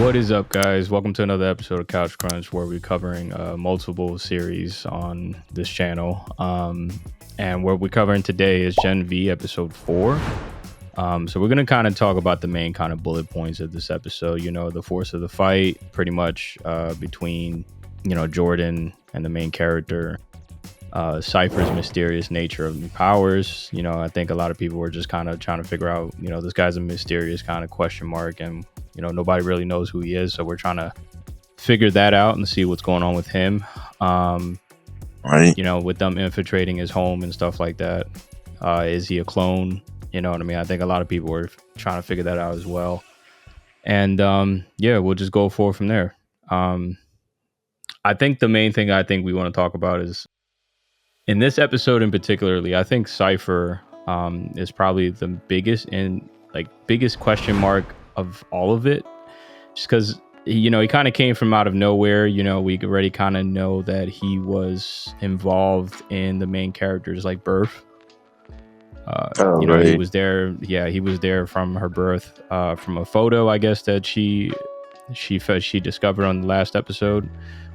What is up, guys? Welcome to another episode of Couch Crunch, where we're covering multiple series on this channel. And what we're covering today is Gen V episode 4. So we're going to kind of talk about the main kind of bullet points of this episode. You know, the force of the fight, pretty much between, Jordan and the main character. Cypher's mysterious nature of powers. I think a lot of people were just kind of trying to figure out, this guy's a mysterious kind of question mark, and nobody really knows who he is, so we're trying to figure that out and see what's going on with him. Right. With them infiltrating his home and stuff like that. Is he a clone? You know what I mean? I think a lot of people were trying to figure that out as well. And we'll just go forward from there. I think the main thing I think we want to talk about is, in this episode in particularly, I think Cypher is probably the biggest question mark of all of it, just because he kind of came from out of nowhere. We already kind of know that he was involved in the main character's birth. Right. He was there. Yeah, he was there from her birth, from a photo, I guess, that she discovered on the last episode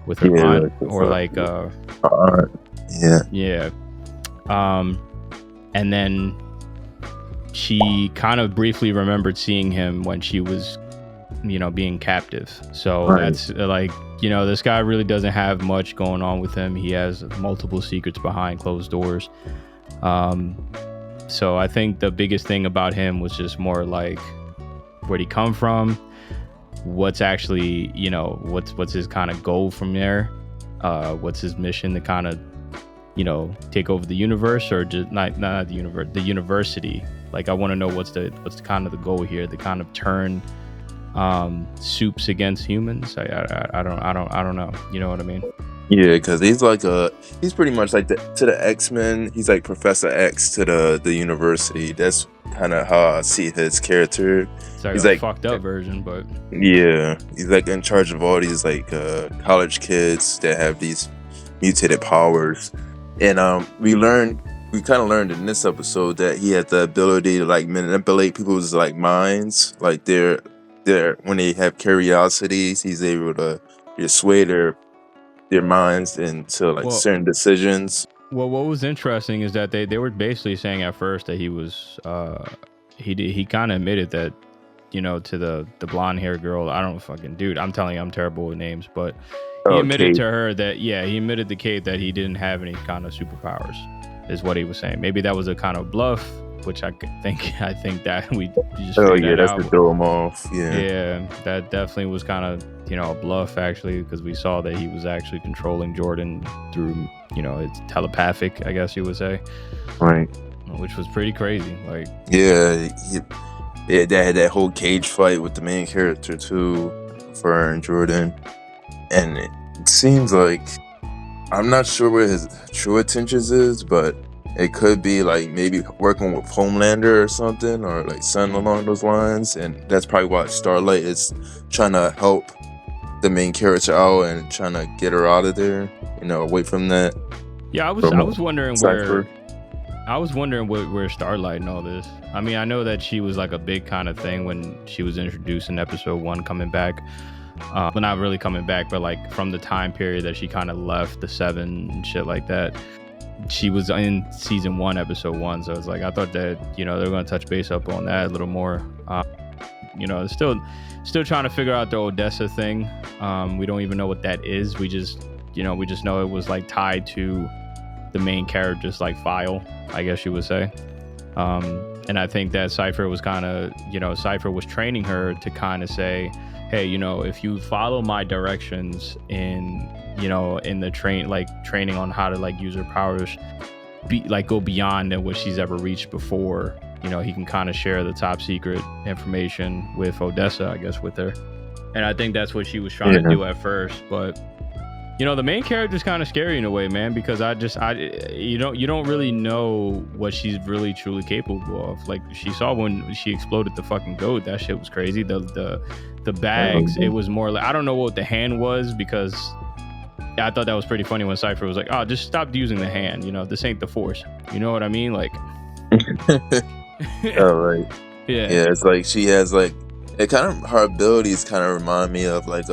with her aunt, or yeah. And then she kind of briefly remembered seeing him when she was, being captive. So That's this guy really doesn't have much going on with him. He has multiple secrets behind closed doors. So I think the biggest thing about him was just more like, where'd he come from? What's actually, what's his kind of goal from there? What's his mission to kind of, take over the universe, or just not the universe, the university. I want to know what's the kind of the goal here, to kind of turn soups against humans. I don't know. You know what I mean? Yeah, because he's pretty much to the X-Men. He's like Professor X to the university. That's kind of how I see his character. He's a fucked up version, but yeah, he's in charge of all these college kids that have these mutated powers. And we kind of learned in this episode that he had the ability to manipulate people's minds. They're when they have curiosities, he's able to sway their minds into certain decisions. Well, what was interesting is that they were basically saying at first that he was he kind of admitted that, to the blonde hair girl. I don't fucking, dude, I'm telling you, I'm terrible with names, but he admitted Kate. to her that, he admitted to Kate that he didn't have any kind of superpowers, is what he was saying. Maybe that was a kind of bluff, which I think that we just that's to throw him off. Yeah, that definitely was kind of, a bluff, actually, because we saw that he was actually controlling Jordan through, it's telepathic, I guess you would say. Right. Which was pretty crazy. They had that whole cage fight with the main character too, for her and Jordan. And it seems like, I'm not sure where his true intentions is, but it could be maybe working with Homelander or something, or something along those lines. And that's probably why Starlight is trying to help the main character out and trying to get her out of there, away from that. Yeah, I was wondering Cypher. where Starlight and all this. I mean, I know that she was a big kind of thing when she was introduced in episode 1, coming back. Well, not really coming back, but from the time period that she kind of left the 7 and shit like that. She was in season 1, episode 1. So it's I thought that, they're going to touch base up on that a little more. Still trying to figure out the Odessa thing. We don't even know what that is. We just know it was tied to the main character's file, I guess you would say. And I think that Cypher was kind of, Cypher was training her to kind of say, hey, if you follow my directions in the training on how to use her powers, go beyond than what she's ever reached before, he can kind of share the top secret information with Odessa, I guess, with her. And I think that's what she was trying to do at first. But the main character's kind of scary in a way, man, because you don't really know what she's really truly capable of. She saw when she exploded the fucking goat, that shit was crazy. The bags, it was more I don't know what the hand was, because I thought that was pretty funny when Cypher was oh, just stop using the hand, this ain't the Force. You know what I mean? Oh, right. Yeah. Yeah, it's she has It kind of her abilities kind of remind me of like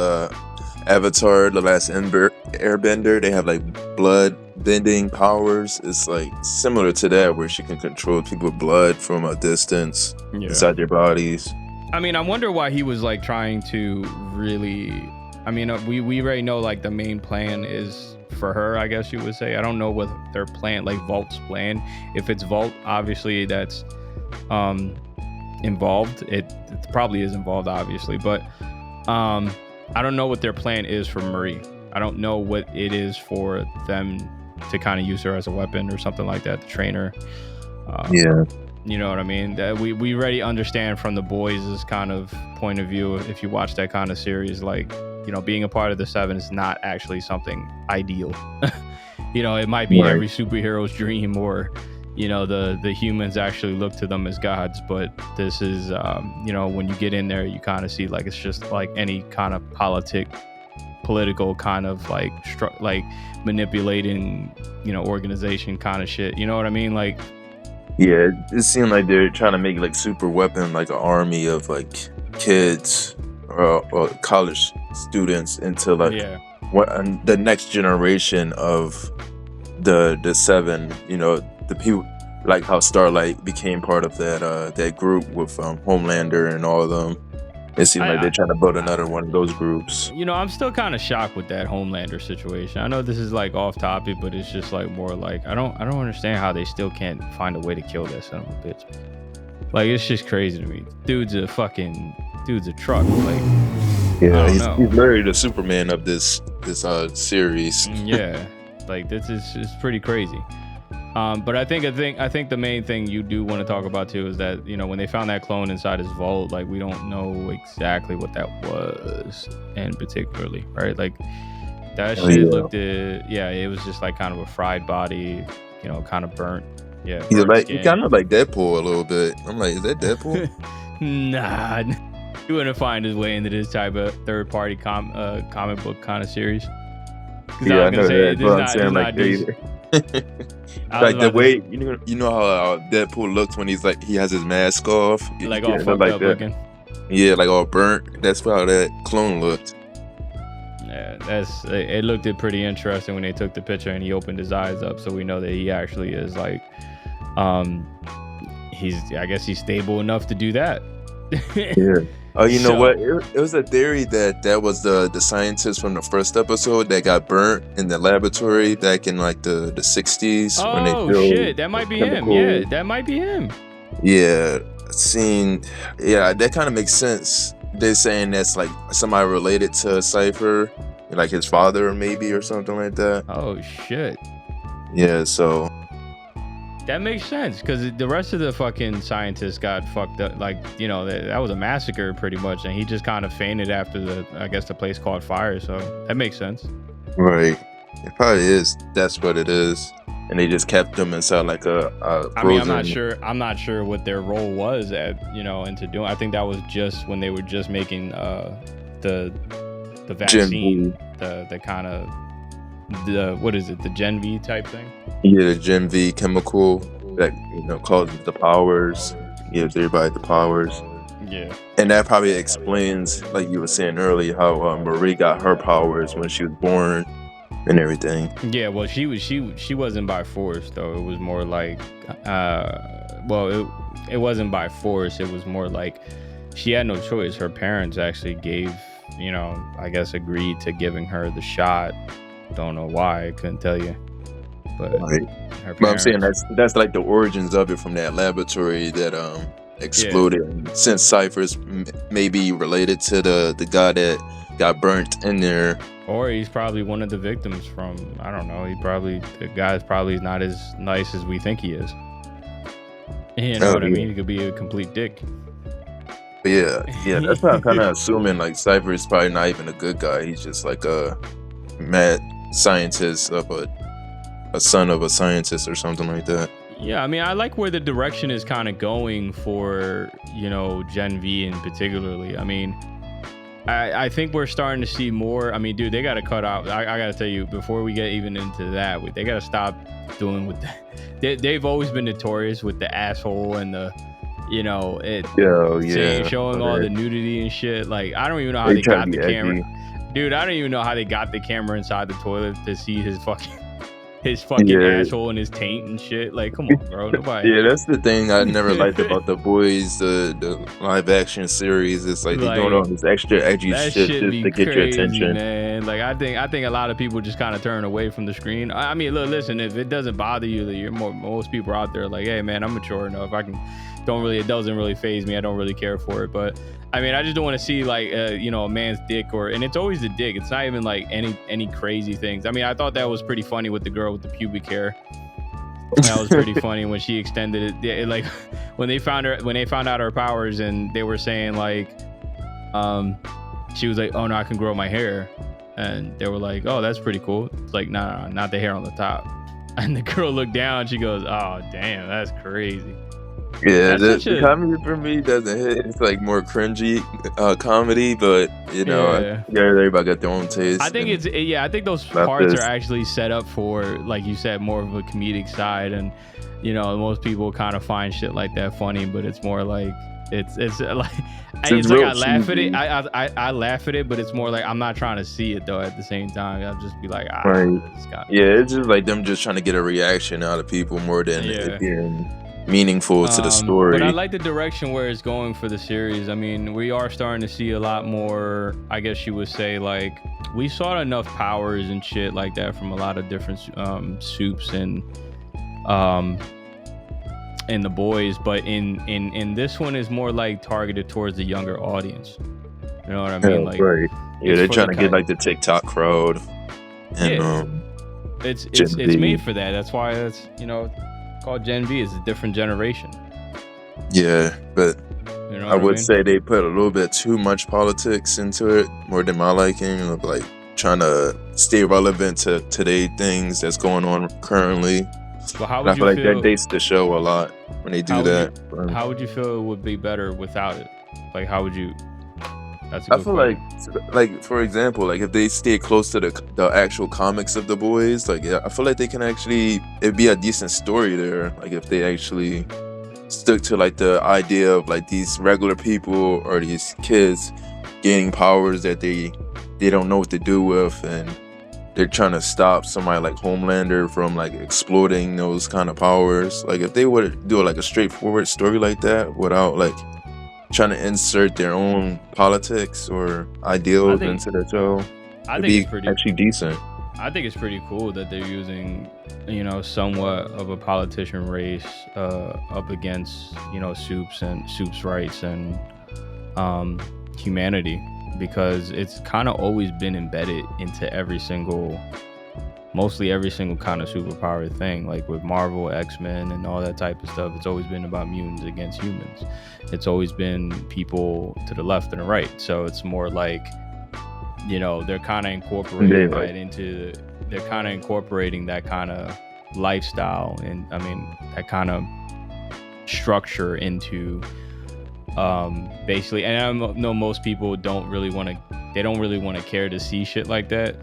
Avatar: The Last Airbender. They have like blood bending powers. It's like similar to that, where she can control people's blood from a distance inside their bodies. I mean, I wonder why he was like trying to really. I mean, we already know like the main plan is for her, I guess you would say. I don't know what their plan, like Vault's plan. If it's Vault, obviously that's involved. It probably is involved, obviously, but I don't know what their plan is for Marie. I don't know what it is for them to kind of use her as a weapon or something like that, to train her. Yeah. You know what I mean? That we already understand from the boys' kind of point of view, if you watch that kind of series, like, you know, being a part of the Seven is not actually something ideal. You know, it might be every superhero's dream, or, you know, the humans actually look to them as gods, but this is, you know, when you get in there, you kind of see like it's just like any kind of political kind of like like manipulating, you know, organization kind of shit. You know what I mean? Like, yeah, it seemed like they're trying to make like super weapon, like an army of like kids or college students into like the next generation of the Seven. You know, the people, like how Starlight became part of that group with Homelander and all of them. It seems like they're trying to build another one of those groups. You know, I'm still kind of shocked with that Homelander situation. I know this is like off topic, but it's just like more like I don't understand how they still can't find a way to kill that son of a bitch. Like, it's just crazy to me. Dude's a truck. Like, yeah, he's literally the Superman of this series. Yeah, like this is pretty crazy. But I think the main thing you do want to talk about too is that, you know, when they found that clone inside his vault, like, we don't know exactly what that was, and particularly, right? Like, that shit looked it was just like kind of a fried body, you know, kind of burnt. Yeah, he's like, he kind of like Deadpool a little bit. I'm like, is that Deadpool? Nah, he wouldn't find his way into this type of third-party comic book kind of series. Yeah, I know that. But I'm saying like like the way you know how Deadpool looks when he's like, he has his mask off, like all fucked up looking. Yeah, like all burnt. That's how that clone looked. Yeah, it looked pretty interesting when they took the picture and he opened his eyes up, so we know that he actually is like, I guess he's stable enough to do that. Yeah. Oh, you know what? It was a theory that was the scientist from the first episode that got burnt in the laboratory back in like the 60s. Oh, when they shit. That might be him. Yeah, that might be him. Yeah. That kind of makes sense. They're saying that's like somebody related to Cypher, like his father maybe or something like that. Oh, shit. Yeah, so that makes sense, because the rest of the fucking scientists got fucked up. Like, you know, that was a massacre pretty much, and he just kind of fainted after the place caught fire. So that makes sense. Right. It probably is. That's what it is. And they just kept them inside like a I mean, I'm not sure what their role was into doing. I think that was just when they were just making the vaccine, the kind of what is it, the Gen V type thing? Yeah, the Gen V chemical that, you know, causes the powers, gives everybody the powers. Yeah. And that probably explains, like you were saying earlier, how Marie got her powers when she was born and everything. Yeah, well, she wasn't by force though. It was more like, it wasn't by force. It was more like she had no choice. Her parents actually gave, you know, I guess agreed to giving her the shot. Don't know why, I couldn't tell you. But right. But I'm saying that's like the origins of it, from that laboratory that exploded. Yeah. Since Cypher's maybe related to the guy that got burnt in there. Or he's probably one of the victims from, I don't know, the guy's probably not as nice as we think he is. You know what I mean? He could be a complete dick. Yeah, that's what I'm kind of assuming. Like, Cypher is probably not even a good guy. He's just like a mad scientist of a son of a scientist or something like that. Yeah, I mean, I like where the direction is kind of going for, you know, Gen V in particularly. I mean, I think we're starting to see more. I mean, dude, they got to cut out. I got to tell you, before we get even into that, they got to stop doing with they've always been notorious with the asshole and the, you know, it Yo, saying yeah. showing all the nudity and shit. Like I don't even know how They they try to got be the camera. edgy. Dude, I don't even know how they got the camera inside the toilet to see his fucking Yeah. asshole and his taint and shit. Like, come on, bro. Nobody. Yeah, that's the thing I never liked about the boys, the live action series. It's like they doing all Like, this extra edgy that shit shit just be to get your crazy, attention. man. Like, I think a lot of people just kind of turn away from the screen. I mean, look, listen, if it doesn't bother you, that you're most people out there like, hey, man, I'm mature enough. It doesn't really phase me. I don't really care for it. But I mean, I just don't want to see like, you know, a man's dick and it's always the dick. It's not even like any crazy things. I mean, I thought that was pretty funny with the girl with the pubic hair. That was pretty funny when she extended it. Yeah, like when they found out her powers, and they were saying like, she was like, "Oh no, I can grow my hair," and they were like, "Oh, that's pretty cool." It's like, "No, not the hair on the top." And the girl looked down. She goes, "Oh, damn, that's crazy." Yeah, That's the comedy for me doesn't hit. It's like more cringy comedy, but you know, Yeah. everybody got their own taste. I think I think those Not parts this. are actually set up for, like you said, more of a comedic side, and you know, most people kind of find shit like that funny, but it's more like it's like it's like real I laugh at it. cheesy. I laugh at it, but it's more like I'm not trying to see it though. At the same time, I'll just be like, Right. this guy. Yeah, it's just like them just trying to get a reaction out of people more than Yeah. it being meaningful to the story. But I like the direction where it's going for the series. I mean, we are starting to see a lot more, I guess you would say, like, we saw enough powers and shit like that from a lot of different soups and in the boys, but in this one is more like targeted towards the younger audience. You know what I mean? Like, right. Yeah, it's they're for trying the to get kind- like the TikTok crowd. And Yeah. it's Gen Z. made for that. That's why it's, you know, called Gen V. It's a different generation. yeah, but You know I what would mean? say they put a little bit too much politics into it, more than my liking. Of like trying to stay relevant to today things that's going on currently. Well, how And I would feel you like feel? that dates the show a lot when they do How would that. How would you feel it would be better without it? Like, how would you? That's a I good feel question. like for example, like if they stay close to the actual comics of the boys, like I feel like they can actually, it'd be a decent story there. Like if they actually stuck to like the idea of like these regular people or these kids gaining powers that they don't know what to do with, and they're trying to stop somebody like Homelander from like exploiting those kind of powers. Like if they would do like a straightforward story like that without like trying to insert their own politics or ideals think- into the show, I it'd think be it's pretty. actually decent. I think it's pretty cool that they're using, you know, somewhat of a politician race up against, you know, Soup's rights and humanity, because it's kind of always been embedded into mostly every single kind of superpower thing. Like with Marvel, X-Men, and all that type of stuff, it's always been about mutants against humans. It's always been people to the left and the right. So it's more like, you know, they're kind of incorporating that kind of lifestyle, and I mean that kind of structure into basically. And I know most people don't really want to care to see shit like that,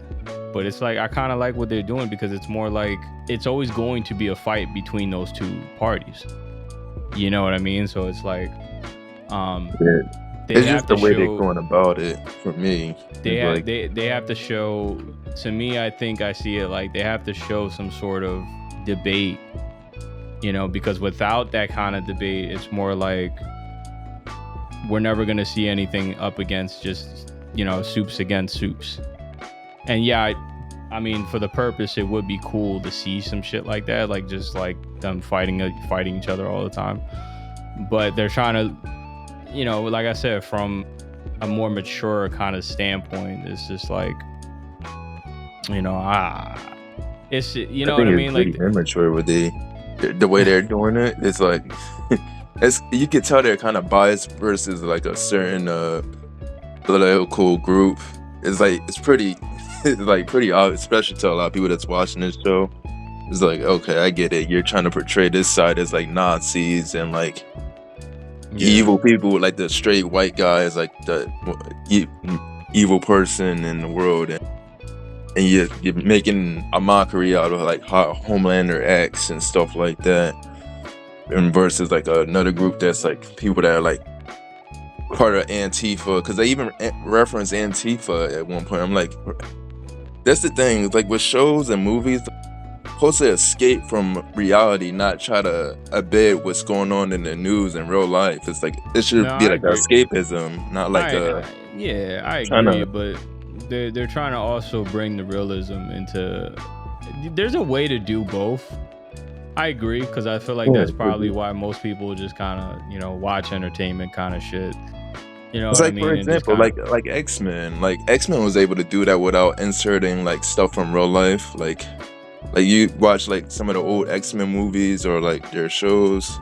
but it's like I kind of like what they're doing, because it's more like it's always going to be a fight between those two parties. You know what I mean? So it's like It's just the way they're going about it for me. They have to show, to me, I think I see it like they have to show some sort of debate, you know, because without that kind of debate, it's more like we're never going to see anything up against just, you know, soups against soups. And yeah, I mean, for the purpose, it would be cool to see some shit like that, like just like them fighting each other all the time. But they're trying to, you know, like I said, from a more mature kind of standpoint, it's just like, you know, it's, you know what I mean? Like immature with the way they're doing it. It's like it's, you can tell they're kind of biased versus like a certain political group. It's like it's pretty obvious, especially to a lot of people that's watching this show. It's like, okay, I get it. You're trying to portray this side as like Nazis and like evil people, like the straight white guy is like the evil person in the world, and you're making a mockery out of like Homelander X and stuff like that. and versus like another group that's like people that are like part of Antifa, because they even reference Antifa at one point. I'm like, that's the thing. It's like with shows and movies, supposed to escape from reality, not try to abet what's going on in the news in real life. It's like it should No, be I like agree. escapism, not like Yeah, I trying agree, to. but they're trying to also bring the realism into. There's a way to do both. I agree, because I feel like Yeah, that's probably why most people just kind of watch entertainment kind of shit. You know it's what I like, for mean? And just example, kind like X-Men. Like X-Men was able to do that without inserting like stuff from real life. Like you watch like some of the old X-Men movies or like their shows.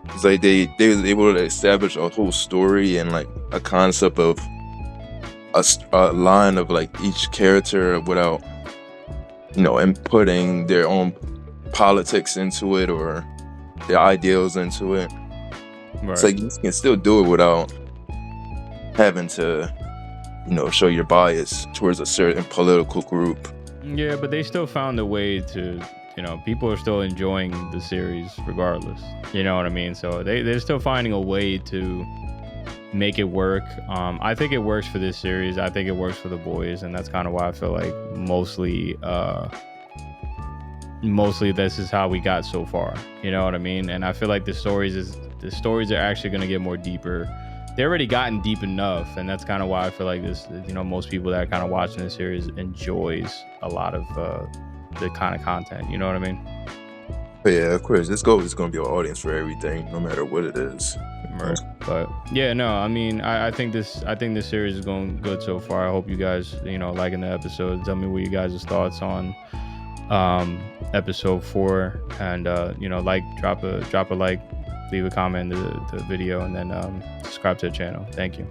It's like they was able to establish a whole story and like a concept of a line of like each character without inputting their own politics into it or their ideals into it. of, It's right. like you can still do it without having to show your bias towards a certain political group. Yeah, but they still found a way to, people are still enjoying the series regardless. You know what I mean? So they're still finding a way to make it work. I think it works for this series. I think it works for The Boys, and that's kind of why I feel like mostly this is how we got so far. You know what I mean? And I feel like the stories are actually going to get more deeper. They already gotten deep enough, and that's kind of why I feel like this. Most people that are kind of watching this series enjoys a lot of the kind of content. You know what I mean? But yeah, of course, this goal is going to be an audience for everything, no matter what it is. Right. But yeah, no, I mean, I think this series is going good so far. I hope you guys, liking the episode. Tell me what you guys' thoughts on episode 4, and drop a like, leave a comment in the video, and then subscribe to the channel. Thank you.